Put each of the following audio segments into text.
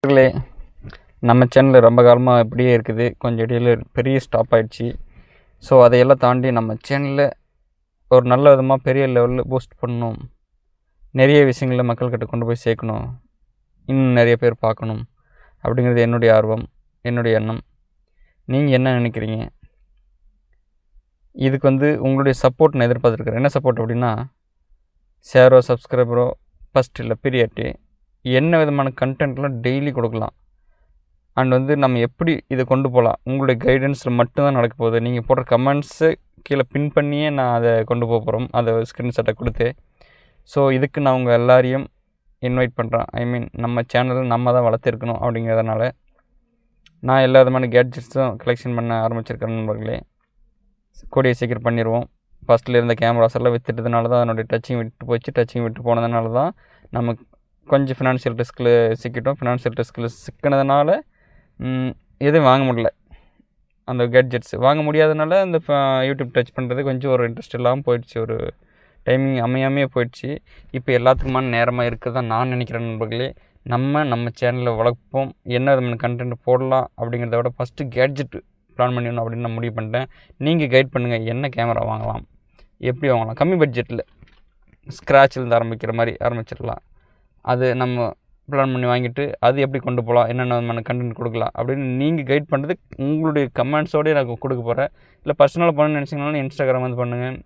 நண்பர்களே, நம்ம சேனல் ரொம்ப காலமாக இப்படியே இருக்குது. கொஞ்சம் இடையில பெரிய ஸ்டாப் ஆயிடுச்சு. ஸோ அதையெல்லாம் தாண்டி நம்ம சேனலில் ஒரு நல்ல விதமாக பெரிய லெவலில் பூஸ்ட் பண்ணணும், நிறைய விஷயங்களை மக்கள்கிட்ட கொண்டு போய் சேர்க்கணும், இன்னும் நிறைய பேர் பார்க்கணும் அப்படிங்கிறது என்னுடைய ஆர்வம், என்னுடைய எண்ணம். நீங்கள் என்ன நினைக்கிறீங்க? இதுக்கு உங்களுடைய சப்போர்ட் நான் எதிர்பார்த்துருக்குறேன். என்ன சப்போர்ட் அப்படின்னா, ஷேரோ, சப்ஸ்கிரைபரோ, ஃபஸ்ட் இல்லை பீரியாட்டி என்ன விதமான கண்டென்ட்லாம் டெய்லி கொடுக்கலாம். அண்ட் நம்ம எப்படி இதை கொண்டு போகலாம், உங்களுடைய கைடன்ஸில் மட்டும்தான் நடக்க போகுது. நீங்கள் போடுற கமெண்ட்ஸு கீழே பின் பண்ணியே நான் அதை கொண்டு போக போகிறோம், அதை ஸ்க்ரீன்ஷாட்டை கொடுத்து. ஸோ இதுக்கு நான் உங்கள் எல்லாரையும் இன்வைட் பண்ணுறேன். ஐ மீன் நம்ம சேனலை நம்ம தான் வளர்த்துருக்கணும். அப்படிங்கிறதுனால நான் எல்லா விதமான கேட்ஜெட்ஸும் கலெக்ஷன் பண்ண ஆரம்பிச்சிருக்கேன் நண்பர்களே. கூடிய சீக்கிரம் பண்ணிடுவோம். ஃபஸ்ட்டில் இருந்த கேமராஸ் எல்லாம் விற்றுட்டதுனால தான் அதனுடைய டச்சிங் விட்டு போச்சு. டச்சிங் விட்டு போனதுனால தான் நமக்கு கொஞ்சம் ஃபினான்ஷியல் ரிஸ்கில் சிக்கிட்டோம். ஃபினான்ஷியல் ரிஸ்கில் சிக்கினதுனால எதுவும் வாங்க முடியல. அந்த கேட்ஜெட்ஸ் வாங்க முடியாதனால அந்த யூடியூப் டச் பண்ணுறது கொஞ்சம் ஒரு இன்ட்ரெஸ்ட் இல்லாமல் போயிடுச்சு, ஒரு டைமிங் அமையாமே போயிடுச்சு. இப்போ எல்லாத்துக்குமான நேரமாக இருக்குதான் நான் நினைக்கிறேன் நண்பர்களே. நம்ம சேனலில் வளர்ப்போம், என்ன விதமான கண்டென்ட் போடலாம் அப்படிங்கிறத விட ஃபஸ்ட்டு கேட்ஜெட் பிளான் பண்ணிடணும் அப்படின்னு நான் முடிவு பண்ணிட்டேன். நீங்கள் கைட் பண்ணுங்கள், என்ன கேமரா வாங்கலாம், எப்படி வாங்கலாம், கம்மி பட்ஜெட்டில் ஸ்க்ராட்சிலேருந்து ஆரம்பிக்கிற மாதிரி ஆரம்பிச்சிடலாம். அது நம்ம பிளான் பண்ணி வாங்கிட்டு அது எப்படி கொண்டு போகலாம், என்னென்ன விதமான கண்டென்ட் கொடுக்கலாம் அப்படின்னு நீங்கள் கைட் பண்ணுறது உங்களுடைய கமெண்ட்ஸோடய நான் கொடுக்க போகிறேன். இல்லை பர்சனலாக பண்ணணும்னு நினச்சிங்கனாலும் இன்ஸ்டாகிராம் பண்ணுங்கள்,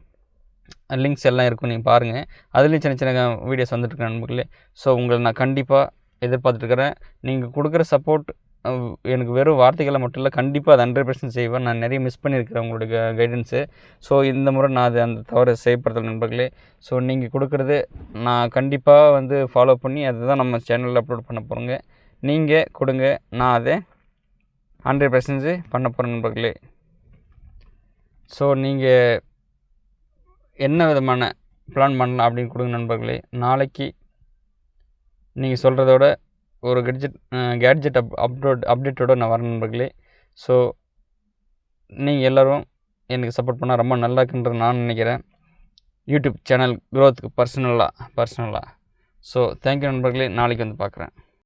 லிங்க்ஸ் எல்லாம் இருக்கும், நீங்கள் பாருங்கள். அதுலேயும் சின்ன சின்ன வீடியோஸ் வந்துட்டுருக்கேன் நண்பர்களே. ஸோ உங்களை நான் கண்டிப்பாக எதிர்பார்த்துட்ருக்கிறேன். நீங்கள் கொடுக்குற சப்போர்ட் எனக்கு வெறும் வார்த்தைகளை மட்டும் இல்லை, கண்டிப்பாக அது 100% செய்வேன். நான் நிறைய மிஸ் பண்ணியிருக்கிறேன் உங்களுடைய கைடன்ஸு. ஸோ இந்த முறை நான் அது அந்த தவறை செய்யப்படுத்தல் நண்பர்களே. ஸோ நீங்கள் கொடுக்குறது நான் கண்டிப்பாக ஃபாலோ பண்ணி அதுதான் நம்ம சேனலில் அப்லோட் பண்ண போகிறோங்க. நீங்கள் கொடுங்க, நான் அதை 100% பண்ண போகிறேன் நண்பர்களே. ஸோ நீங்கள் என்ன விதமான பிளான் பண்ணலாம் அப்படின்னு கொடுங்க நண்பர்களே. நாளைக்கு நீங்கள் சொல்கிறதோட ஒரு கேட்ஜெட் அப்டேட்டோடு நான் வரேன் நண்பர்களே. ஸோ நீங்கள் எல்லோரும் எனக்கு சப்போர்ட் பண்ணால் ரொம்ப நல்லா இருக்குன்றது நான் நினைக்கிறேன், யூடியூப் சேனல் க்ரோத்துக்கு பர்சனலாக. ஸோ தேங்க்யூ நண்பர்களே. நாளைக்கு பார்க்குறேன்.